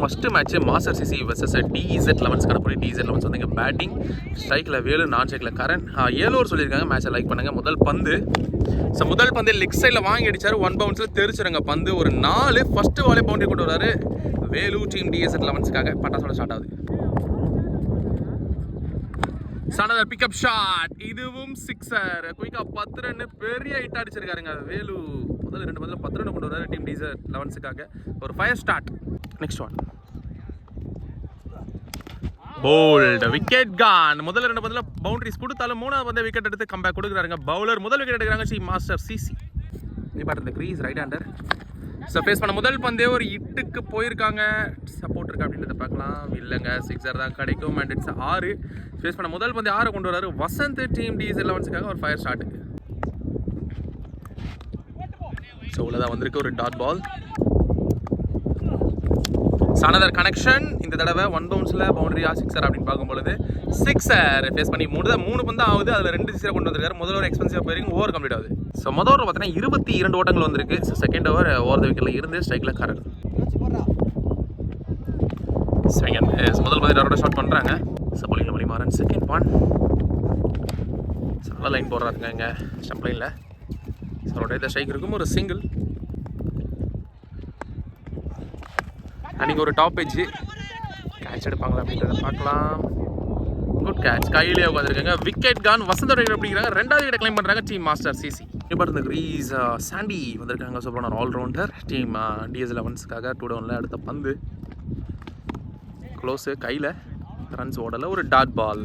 Must match master CC versus DZ11 கடப்புரி. DZ11 வந்து batting, ஸ்ட்ரைக்கில் வேலு, நான் ஸ்ட்ரைக்கில் கரண். 7 ஓவர் சொல்லியிருக்காங்க. மேட்சை லைக் பண்ணுங்கள். முதல் பந்து லெக் சைடில் வாங்கி அடிச்சார். 1 பவுன்ஸில் தெரிச்சிருங்க பந்து. ஒரு 4 ஃபர்ஸ்ட் வாலே பவுண்டரி கொண்டு வராரு வேலு. டீம் DZ11க்காக பட்டாசோட ஸ்டார்ட் ஆகுது. சனதர் பிக்கப் ஷாட், இதுவும் சிக்ஸர். குயிக்கா 10 ரன், பெரிய ஹிட் அடிச்சிருக்காருங்க வேலு. முதல்ல 2 பந்தில் 10 ரன் கொண்டு வராரு டீம் DZ11க்காக. ஒரு fire start. Next one bowled, wicket gone. முதல்ல 2 பந்தில் பவுண்டரிஸ் கொடுத்தாலும் 3ஆவது பந்தில் விக்கெட் எடுத்து கம்பேக் கொடுக்குறாருங்க பவுலர். முதல் விக்கெட் எடுக்கிறாங்க டீம் மாஸ்டர் சிசி. இந்த crease right hander. So face பண்ண முதல் பந்தே ஒரு இட்டுக்கு போயிருக்காங்க. சப்போர்ட் இருக்கா அப்படின்றத பார்க்கலாம். இல்லைங்க, சிக்ஸர் தான் கிடைக்கும். And it's 6. ஃபேஸ் பண்ண முதல் பந்தே 6 கொண்டு வராரு வசந்த். டீம் DZ11க்காக ஒரு ஃபயர் ஸ்டார்ட். ஸோ உள்ளதான் வந்திருக்கு ஒரு டாட் பால். சனதர் கனெக்ஷன். இந்த தடவை 1 பவுன்ஸில் பவுண்டரியா சிக்ஸர் அப்படின்னு பார்க்கும்பொழுது சிக்ஸர். ஃபேஸ் பண்ணி 3 பந்து ஆகுது. அதில் 2 சிக்ஸரை கொண்டு வந்திருக்காரு. முதல் ஓவர் எக்ஸ்பென்சிவ் போயிருங்க, ஓவர் கம்ப்ளீட் ஆகுது. ஸோ முதல் ஓவர் பார்த்தீங்கன்னா 22 ஓட்டங்கள் வந்திருக்கு. So second over over the விக்கெட்டில் இருந்து ஸ்ட்ரைக்கில் கரண். முதல் பந்து யாரோட ஷாட் பண்ணுறாங்க. ஸோ போலிங்கில் மணி மாறன். செகண்ட் ஒன் நல்ல லைன் போடுறாருங்க இங்கே ஸ்டம்ப் லைனில். ஸோ அவருடைய ஸ்ட்ரைக் இருக்கும். ஒரு சிங்கிள். அன்றைக்கி ஒரு டாப் எட்ஜ் கேட்ச் எடுப்பாங்களா அப்படின்றத பார்க்கலாம். குட் கேட்ச், கையிலே உட்காந்துருக்காங்க. விக்கெட் கான். வசந்தோட அப்படிங்கிறாங்க. 2வது விக்கெட் கிளைம் பண்ணுறாங்க டீம் மாஸ்டர் சிசி. இப்போ இந்த கிரீஸ் சாண்டி வந்திருக்காங்க. சூப்பரான ஒரு ஆல்ரவுண்டர் டீம் DZ11க்காக. 2 டவுனில் அடுத்த பந்து க்ளோஸு, கையில் ரன்ஸ் ஓடலை. ஒரு டாட் பால்.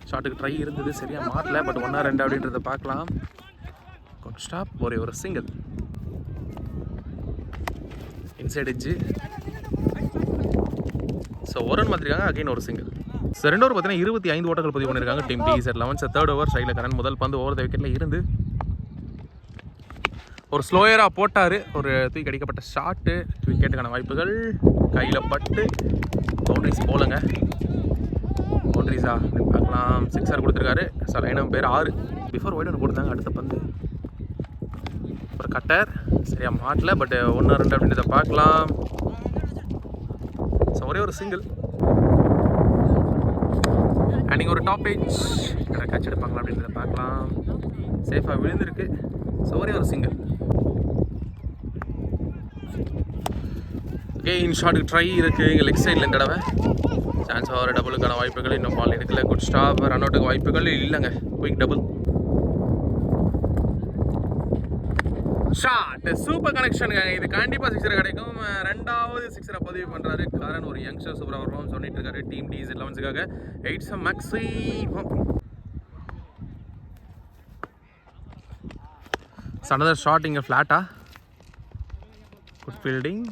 ஷாட்டுக்கு ட்ரை இருந்தது, சரியாக மாட்டல. பட் 1-2 அப்படின்றத பார்க்கலாம். Good stop. ஒரு சிங்கிள் இன்சைட் எட்ஜு. ஸோ ஒரு ரன் மாற்றிருக்காங்க. அகைன் ஒரு சிங்கிள். ஸோ 2 ஓவர் பார்த்தீங்கன்னா 25 ஓட்டங்கள் பதிவு பண்ணியிருக்காங்க டீம் DZ11. 3rd ஓவர் ஸ்ட்ரைக்கில் கரண். முதல் பந்து ஓவர் த விக்கெட்டில் இருந்து ஒரு ஸ்லோயராக போட்டார். ஒரு தூக்கி அடிக்கப்பட்ட ஷாட்டு. விக்கெட்டுக்கான வாய்ப்புகள். கையில் பட்டு பவுண்டரிஸ் போலங்க. பவுண்டரிஸா அப்படின்னு பார்க்கலாம். சிக்ஸர் கொடுத்துருக்காரு. ஸோ லைனம் பேர் 6. பிஃபோர் ஒயிட் ஒன்று கொடுத்தாங்க. அடுத்த பந்து ஒரு கட்டர், சரியாக மாட்டல. பட் 1-2 அப்படின்றத பார்க்கலாம். ஸோ ஒரே ஒரு சிங்கிள். அண்ட் இங்கே ஒரு டாப் ஏஜ் கேட்ச் எடுப்பாங்களா அப்படின்றத பார்க்கலாம். சேஃபாக விழுந்திருக்கு. ஸோ ஒரே ஒரு சிங்கிள். கெயின் ஷாட்டுக்கு ட்ரை இருக்குது இங்கே லெக் சைடில். இந்த தடவை சான்ஸ் ஆகிற டபுளுக்கான வாய்ப்புகள் இன்னும் பால் எடுக்கல. Good stop. ரன் அவுட்டுக்கு வாய்ப்புகள் இல்லைங்க. Quick double shot. சூப்பர் கனெக்ஷனுங்க. இது கண்டிப்பாக சிக்ஸர் கிடைக்கும். 2வது சிக்ஸரை பதிவு பண்ணுறாரு காரன். ஒரு யங்ஸ்டர் சூப்பராக வருவோம் சொல்லிட்டு இருக்காரு டீம் DZ11க்காக. 8 மேக்ஸிமம். சனதர் ஷாட் இங்கே ஃப்ளாட்டா. Good fielding.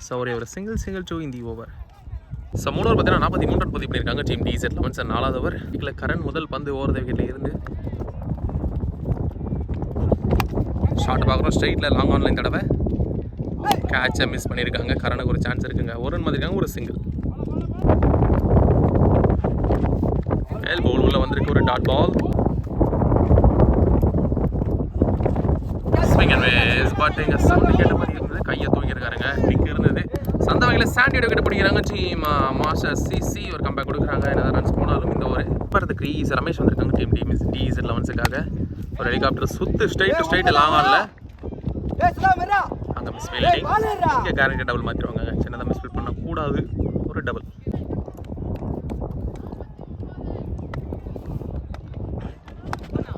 ஸோ ஒரு சிங்கிள் 2 இந்த ஓவர். ஸோ 3 ஓவர் பார்த்தீங்கன்னா 43 ரன் பதிவு பண்ணியிருக்காங்க டீம் DZ11. 4வது ஓவர் இதில் கரண். முதல் பந்து ஓவர் த விக்கெட்டில் இருந்து ஷாட் பார்க்குறோம். ஸ்ட்ரைட்டில் லாங் ஆன்ல. இந்த தடவை கேட்சை மிஸ் பண்ணியிருக்காங்க. கரனுக்கு ஒரு சான்ஸ் இருக்குங்க. ஒரு ரன் மாதிரிருக்காங்க. ஒரு சிங்கிள். மேல் பவுல் உள்ள வந்திருக்கு. ஒரு dot ball. Swing and miss. But இங்கே சவுண்ட் கேட்ட மாதிரி இருந்தது. கையை தூக்கியிருக்காருங்க. பிக் இருந்தது. அந்த வகையில் சாண்டியோட கிட்ட பிடிக்கிறாங்க டீம் மாஸ்டர் சிசி. ஒரு கம்பேக் கொடுக்குறாங்க. என்ன ரன்ஸ் போனாலும் இந்த ஒரு இப்போ இந்த கிரீஸ் ரமேஷ் வந்திருக்காங்க டீம் DZ11க்காக. ஒரு ஹெலிகாப்டர் சுத்து ஸ்ட்ரைட் லாங் ஆன்ல. அங்கே மிஸ் ஃபீல்டிங். இங்கே கேரக்டர் டபுள் மாற்றிடுவாங்க. சின்னதாக மிஸ் ஃபீல்ட் பண்ணக்கூடாது. ஒரு டபுள்.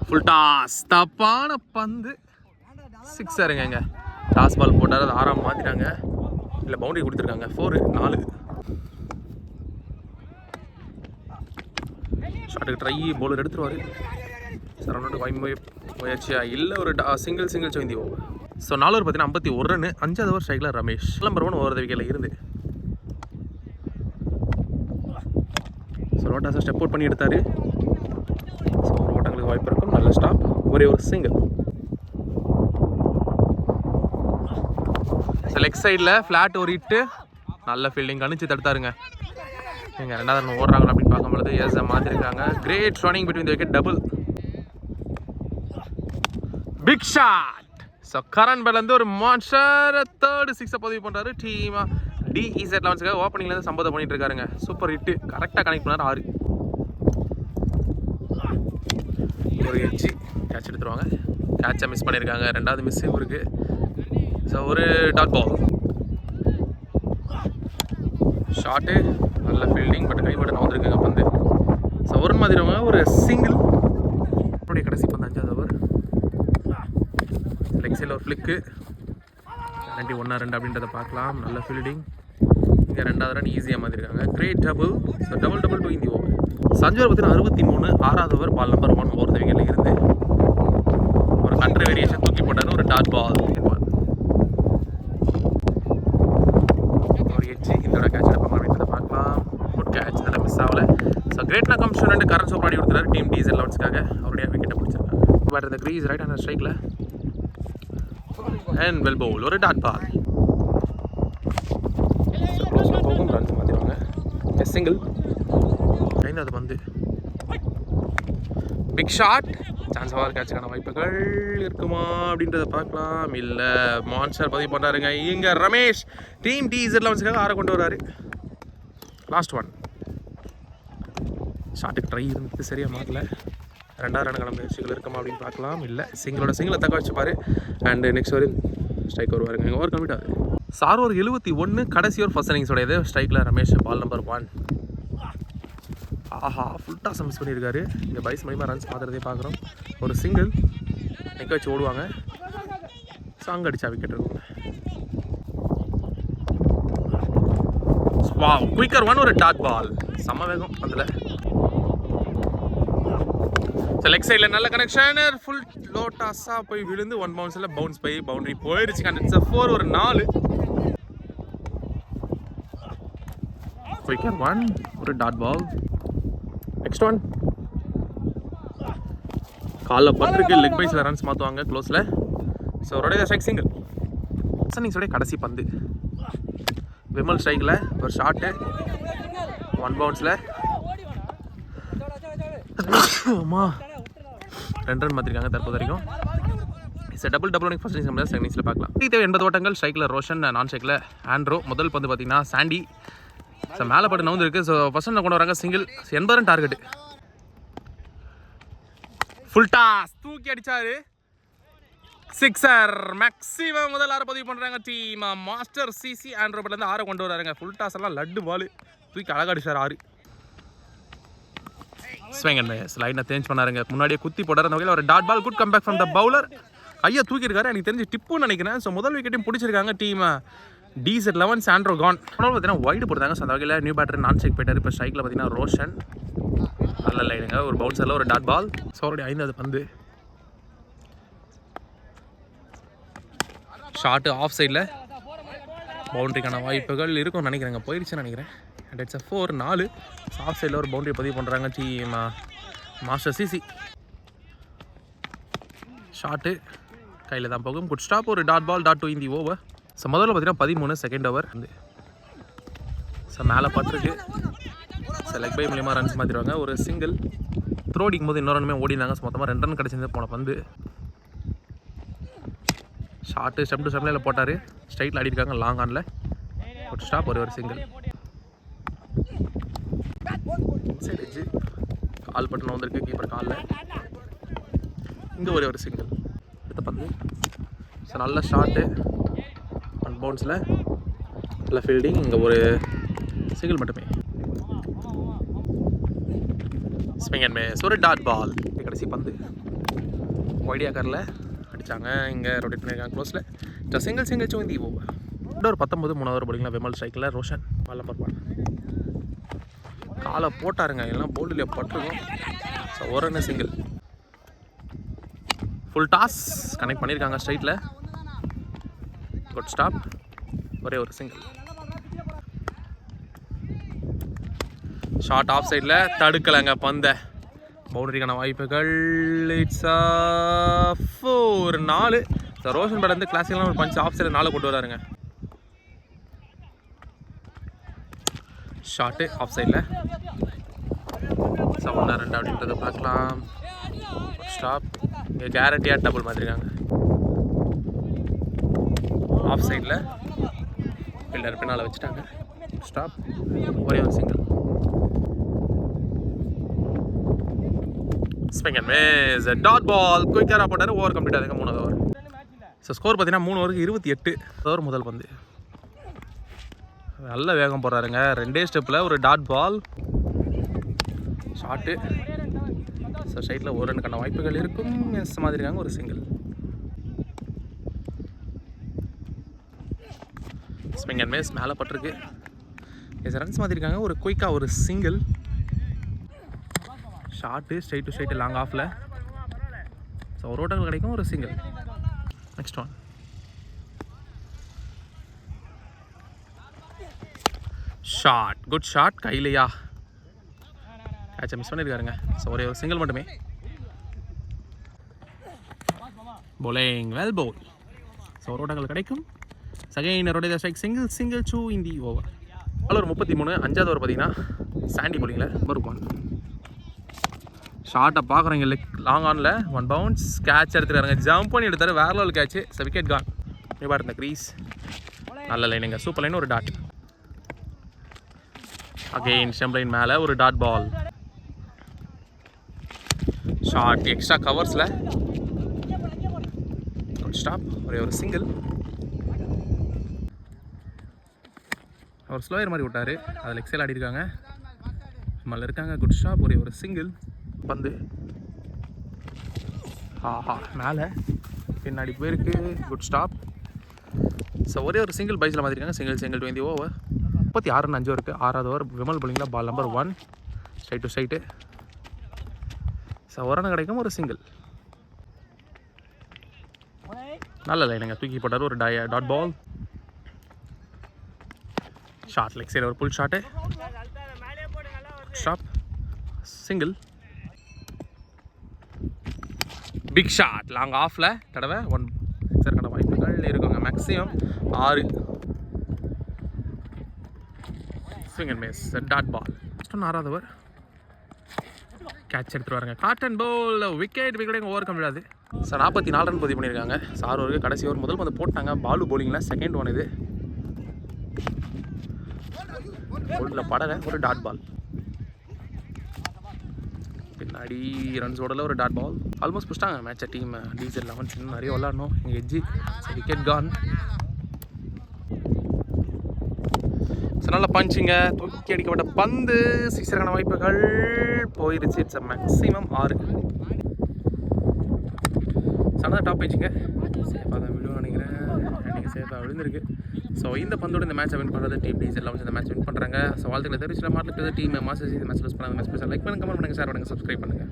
Full toss. தப்பான பந்து. சிக்ஸருங்க. இங்கே டாஸ் பால் போட்டார். அது 6 மாற்றிட்டாங்க. இல்லை பவுண்டரி கொடுத்துருக்காங்க. 4 ஷாட்டுக்கு ட்ரை. பவுலர் எடுத்துருவார். ரன்னோட முயற்சியா இல்லை. ஒரு சிங்கிள் சோந்தி ஓவர். ஸோ 4 ஓவர் பார்த்தீங்கன்னா 51 ரன். 5வது ஓவர் ஸ்ட்ரைக்கில் ரமேஷ். நம்பர் 1 ஓவர் த விக்கெட்டில் இருந்து ஸோ ரோட்டாஸை ஸ்டெப் அவுட் பண்ணி எடுத்தார். ஸோ ஒரு ஓட்டங்களுக்கு வாய்ப்பு இருக்கும். நல்ல ஸ்டாப். ஒரே ஒரு சிங்கிள். ஸோ லெக் சைடில் ஃப்ளாட் ஒரு ஹிட்டு. நல்ல ஃபீல்டிங் கணிச்சு தடுத்தாருங்க. இங்கே 2வது ரன் ஓடுறாங்க அப்படின்னு பார்க்கும்பொழுது எஸ் மாற்றிருக்காங்க. Great running between the wicket. Double. Big shot. So Karan பேட்லேருந்து ஒரு மான்ஸ்டர் தேர்டு சிக்ஸை பதிவு பண்ணுறாரு. டீம் DEZ லெவன்ஸுக்காக ஓப்பனிங்லேருந்து சம்போதம் பண்ணிட்டு இருக்காருங்க. சூப்பர் ஹிட்டு, கரெக்டாக கனெக்ட் பண்ணார் 6. ஒரு எட்ஜி கேட்ச் எடுத்துருவாங்க. கேட்சை மிஸ் பண்ணியிருக்காங்க. 2வது மிஸ் இவருக்கு. ஸோ ஒரு டாட் பால். ஷாட்டு, நல்ல ஃபீல்டிங், பட் கைப்பட நவுந்துருக்குங்க பந்து. ஸோ ஒரு மாதிரி ஒரு சிங்கிள். அப்படியே கடைசி பந்து 5வது ஓவர். லெக் சைடில் ஒரு ஃப்ளிக்கு. 1-2 அப்படின்றத பார்க்கலாம். நல்ல ஃபீல்டிங். இங்கே 2வது ரன் ஈஸியாக மாற்றிருக்காங்க. Great double. So double to இந்த ஓவர். சஞ்சுவர் பற்றின 63. 6வது ஓவர். பால் நம்பர் 1 ஓவர் விக்கெட்டில் இருந்து ஒரு கண்ட்ரி வேரியேஷன் தூக்கி போட்டார். ஒரு டாட் பால். ஒரு எட்ஜி. இதோட கேட்ச் எடுப்பாங்க அப்படின்றத பார்க்கலாம். Good catch. இதில் மிஸ் ஆகலை. ஸோ கிரேட் நகம்ஷன் ரெண்டு கரண் சோப்ரா ஆடி கொடுத்துறாரு. டீம் DEZ லெவன்ஸ்க்காக அவருடைய விக்கெட்டை பிடிச்சிருக்காங்க. பட் இந்த கிரீஸ் ரைட் ஹேண்ட் ஸ்ட்ரைக்கில் அண்ட் வெல் பவுல். ஒரு டாட் பால். போகும் ரன்ஸ் மாற்றிடுவாங்க. சிங்கிள். 5வது பந்து. Big shot. சான்ஸ் ஓவர் கேட்சுக்கான வாய்ப்புகள் இருக்குமா அப்படின்றத பார்க்கலாம். இல்லை, மான்ஸ்டர் பதிவு பண்ணுறாருங்க. இங்கே ரமேஷ் டீம் DEZ லெவன்ஸ்க்காக 6 கொண்டு வராரு. Last one. ஷாட்டுக்கு ட்ரை இருந்தது, சரியாக மாறல. 2வது ரன்னுக்கான முயற்சிகள் இருக்குமா அப்படின்னு பார்க்கலாம். இல்லை, சிங்கிளை தக்க வச்சுப்பாரு. அண்டு நெக்ஸ்ட் வரை ஸ்ட்ரைக் வருவாருங்க. ஓவர் கம்ப்ளீட் ஆகுது. சார் ஒரு 71. கடைசி ஒரு ஃபர்ஸ்ட் இன்னிங்ஸோடையது. ஸ்ட்ரைக்கில் ரமேஷ் பால் நம்பர் 1. ஆஹா, ஃபுல் டாஸ் மிஸ் பண்ணியிருக்காரு. இங்கே பைஸ் மணிமா ரன்ஸ் மாத்திரதே பார்க்குறோம். ஒரு சிங்கிள் நெக்க வச்சு ஓடுவாங்க. சாங் அடிச்சா விக்கெட் இருக்கும். Wow, quicker 1. ஒரு டாட் பால். செம்ம வேகம் அதில். லெக் சைடில் நல்ல கனெக்ஷன். ஃபுல் லோ டாஸாக போய் விழுந்து 1 பவுன்ஸில் பவுன்ஸ் போய் பவுண்டரி போயிடுச்சு. கண்டிப்பாக 4. ஒரு 4. குயிக்கர் 1. ஒரு டாட் பால். Next one. காலில் பட்டிருக்கு. லெக் பைஸில் ரன்ஸ் மாற்றுவாங்க க்ளோஸில். ஸோ அவருடைய ஸ்ட்ரைக் சிங்கிள். இன்னிங்ஸோடைய கடைசி பந்து. விமல் ஸ்ட்ரைக்கில் ஒரு ஷாட்டு 1 பவுன்ஸில். அம்மா 2 ரன் மாற்றிருக்காங்க தற்போது வரைக்கும். டபுள் ஃபர்ஸ்ட் இன்னிங்ஸ் செகண்ட் இன்னிங்ஸில் பார்க்கலாம். 80 ஓட்டங்கள். ஸ்ட்ரைக்கில் ரோஷன், நான் ஸ்ட்ரைக்கில் ஆண்ட்ரோ. முதல் பந்து பார்த்தீங்கன்னா சாண்டி. ஸோ மேலே பட்டு நவுந்து இருக்குது. ஸோ ஃபர்ஸ்ட் ரன் கொண்டு வராங்க. Single. 80 run target. Full toss தூக்கி அடிச்சாரு. சிக்ஸர். மேக்ஸிமம் முதல் 6 பதிவு பண்ணுறாங்க. டீம் மாஸ்டர் CC ஆண்ட்ரோ பட்லேருந்து 6 கொண்டு வராங்க. ஃபுல் டாஸ் எல்லாம் லட்டு பால் தூக்கி அழகாக அடிச்சார் 6. Swing and miss. லைனை சேஞ்ச் பண்ணாருங்க. முன்னாடியே குத்தி போட்டார். அந்த வகையில் ஒரு dot ball. Good come back from the bowler. ஐயா தூக்கியிருக்காரு. எனக்கு தெரிஞ்சு டிப்புன்னு நினைக்கிறேன். ஸோ முதல் விக்கெட்டையும் பிடிச்சிருக்காங்க team DEZ elevens. Andro Khan. பார்த்தீங்கன்னா வைடு போட்டாங்க. ஸோ அந்த வகையில் நியூ பேட்டர் நான் ஸ்ட்ரைக் போயிட்டார். இப்போ ஸ்ட்ரைக்கில் பார்த்தீங்கன்னா ரோஷன். நல்ல லைனுங்க. ஒரு பவுன்சரில் ஒரு டாட் பால். ஸோ அவருடைய 5வது பந்து. ஷார்ட்டு ஆஃப் சைடில். பவுண்டரிக்கான வாய்ப்புகள் இருக்கும்னு நினைக்கிறேங்க. போயிடுச்சுன்னு நினைக்கிறேன். And it's 4. 4. ஆஃப் சைடில் ஒரு பவுண்டரி பதிவு பண்ணுறாங்க டீம் மாஸ்டர் CC. ஷார்ட்டு கையில் தான் போகும். Good stop. ஒரு டாட் பால். டாட் 2 இந்த ஓவர். ஸோ முதல்ல பார்த்தீங்கன்னா 13. செகண்ட் ஓவர் வந்து ஸோ மேலே பட்டிருக்கு. ஸோ லெக் பை மூலியமாக ரன்ஸ் மாற்றிடுவாங்க. ஒரு சிங்கிள். த்ரோ அடிக்கும் போது இன்னொரு ரன்னுமே ஓடினாங்க. ஸோ மொத்தமாக 2 ரன் கிடச்சிருந்து போன பந்து. ஷார்ட்டு ஸ்டெம் டு ஸ்டெம்ல போட்டார். ஸ்ட்ரைட்டில் ஆடிருக்காங்க லாங் ஆனில். Good stop. ஒரு சிங்கிள். Inside edge. கால் பட்டன் வந்திருக்கு கீப்பர் காலில். இங்கே ஒரு சிங்கிள். அடுத்த பந்து. ஸோ நல்ல ஷார்ட்டு 1 பவுன்ஸில். நல்ல ஃபீல்டிங். இங்கே ஒரு சிங்கிள் மட்டுமே. Swing and miss. ஒரு டாட் பால். கடைசி பந்து ஒய்டியா காரில் அடித்தாங்க. இங்கே ரொட்டேட் பண்ணியிருக்காங்க க்ளோஸில். Single சோந்தி over. ஒரு 19. 3வது போலிங்களா விமல் ஸ்ட்ரைக்கில் ரோஷன். பால் நம்பர் 1. காலை போட்டாருங்க. எல்லாம் போல்டில் பட்டுருக்கும். ஸோ ஒரு run single. Full toss connect பண்ணியிருக்காங்க ஸ்ட்ரைட்டில். Good stop. ஒரே ஒரு சிங்கிள். ஷார்ட் ஆஃப் சைடில் தடுக்கலைங்க பந்தை. பவுண்டரிக்கான வாய்ப்புகள். இட்ஸ் 4. 4. ஸோ ரோஷன் பேட் வந்து கிளாசிக்கெலாம் ஒரு பஞ்ச் ஆஃப் சைடில் 4 கொண்டு வராருங்க. ஷார்ட்டு ஆஃப் சைடில். ஸோ 1-2 அப்படின்றத பார்க்கலாம். ஸ்டாப். இங்கே கேரண்டியாக டபுள் மாற்றிருக்காங்க. ஆஃப் சைடில் ஃபீல்டர் பின்னால் வச்சுட்டாங்க. ஸ்டாப், ஒரே ஒரு single. Swing and miss, dot ball. குயிக்காக போட்டார், ஓவர் கம்ப்ளீட் ஆகுதுங்க 3வது ஓவர். ஸோ ஸ்கோர் பார்த்தீங்கன்னா 3 ஓவருக்கு 28. ஓவர் முதல் பந்து. நல்ல வேகம் போடுறாருங்க, 2 ஸ்டெப்பில் ஒரு டாட் பால். ஷாட்டு. ஸோ சைட்டில் ஒரு ரன்னுக்கான வாய்ப்புகள் இருக்கும். எஸ் மாதிரி இருக்காங்க, ஒரு சிங்கிள். ஸ்விங் அண்ட் மிஸ், மேலே பட்டிருக்கு. எஸ் ரன்ஸ் மாதிரி இருக்காங்க, ஒரு குயிக்காக ஒரு single. Shot, straight to straight long ஆஃபில். ஸோ ஒரு ஓட்டங்கள் கிடைக்கும், ஒரு single. Next one. Shot, good shot. கையிலையா கேட்சை மிஸ் பண்ணியிருக்காருங்க. ஸோ ஒரே ஒரு சிங்கிள் மட்டுமே. bowling, well bowled. ஸோ ஒரு ஓட்டங்கள் கிடைக்கும். Second rotate strike, single 2 in the over. ஒரு 33. 5வது ஓவர் பார்த்தீங்கன்னா சாண்டி bowlingல நம்பர் 1. ஷார்ட்டை பார்க்குறீங்க, லெக் லாங் ஆனில் 1 bounce. கேட்ச் எடுத்துருக்காருங்க, ஜம்ப் பண்ணி எடுத்தார், வேற level catch. So wicket gone. இப்போ இருந்த க்ரீஸ் நல்ல லைனுங்க, சூப்பர் லைன். ஒரு டாட். அகெயின் ஸ்டெம்ப் லைன் மேலே ஒரு டாட் பால். ஷார்ட், எக்ஸ்ட்ரா கவர்ஸில். குட் ஸ்டாப், ஒரே ஒரு சிங்கிள். அவர் ஸ்லோயர் மாதிரி விட்டார், அதில் எக்ஸல் ஆடி இருக்காங்க. மேலே இருக்காங்க. குட் ஸ்டாப், ஒரே ஒரு சிங்கிள். பந்து ஆஹா மேலே பின்னாடி போயிருக்கு. Good stop. ஸோ ஒரே ஒரு சிங்கிள் பைஸில் மாற்றிருக்காங்க. Single 20 over. 36 ரன் 5 ஓவருக்கு. 6வது ஓவர் விமல் bowlingல ball number 1. Straight to straight. So ஒரு ரன் கிடைக்கும், ஒரு சிங்கிள். நல்ல லைனுங்க, தூக்கி போட்டார், ஒரு dot ball. Short leg side ஒரு pull shot. Stop, single. Big shot long ஆஃபில் தடவை 1 சிக்ஸருக்கான வாய்ப்புகள் இருக்குங்க. Maximum 6. Swing and miss, dot ball. 6வது ஓவர். கேட்ச் எடுத்துட்டு வராங்க. Caught and bowl, wicket. ஓவர் கம் விடாது. ஸோ 44 ரன் பதிவு பண்ணியிருக்காங்க. 6 ஓவருக்கு கடைசி ஓவர் முதல் வந்து போட்டாங்க. பாலு bowlingல செகண்ட் ஒன். இது போல்டில் படலை, ஒரு டாட் பால். பின்னாடி ரன்ஸ் ஓடல, ஒரு டாட் பால். ஆல்மோஸ்ட் புஷ்டாங்க மேட்சை டீம். டீசல் 11 இன்னும் நிறைய விளாடணும். எங்கள் எட்ஜி. விக்கெட் கான். ஸோ நல்ல பஞ்சிங்க, தூக்கி அடிக்கப்பட்ட பந்து. சிக்ஸருக்கான வாய்ப்புகள் போயிருச்சு. It's maximum 6. சனதா டாப் பேஜுங்க. சேஃபாக தான் விழுவும் நினைக்கிறேன். நீங்கள் சேஃபாக விழுந்திருக்கு. ஸோ இந்த பந்தோட இந்த மேட்சை வின் பண்ணுறது டீம் டீசல் 11 இந்த மேட்ச் வின் பண்ணுறாங்க. ஸோ வாழ்த்துக்களை தெரிவிச்சு மாட்டில் டீம் மாஸ்டர்ஸ் இந்த மேட்ச் லூஸ் பண்ணாத மேட்ச் லைக் பண்ணுங்க, கமெண்ட் பண்ணுங்கள், ஷேர் பண்ணுங்கள், சப்ஸ்கிரைப் பண்ணுங்கள்.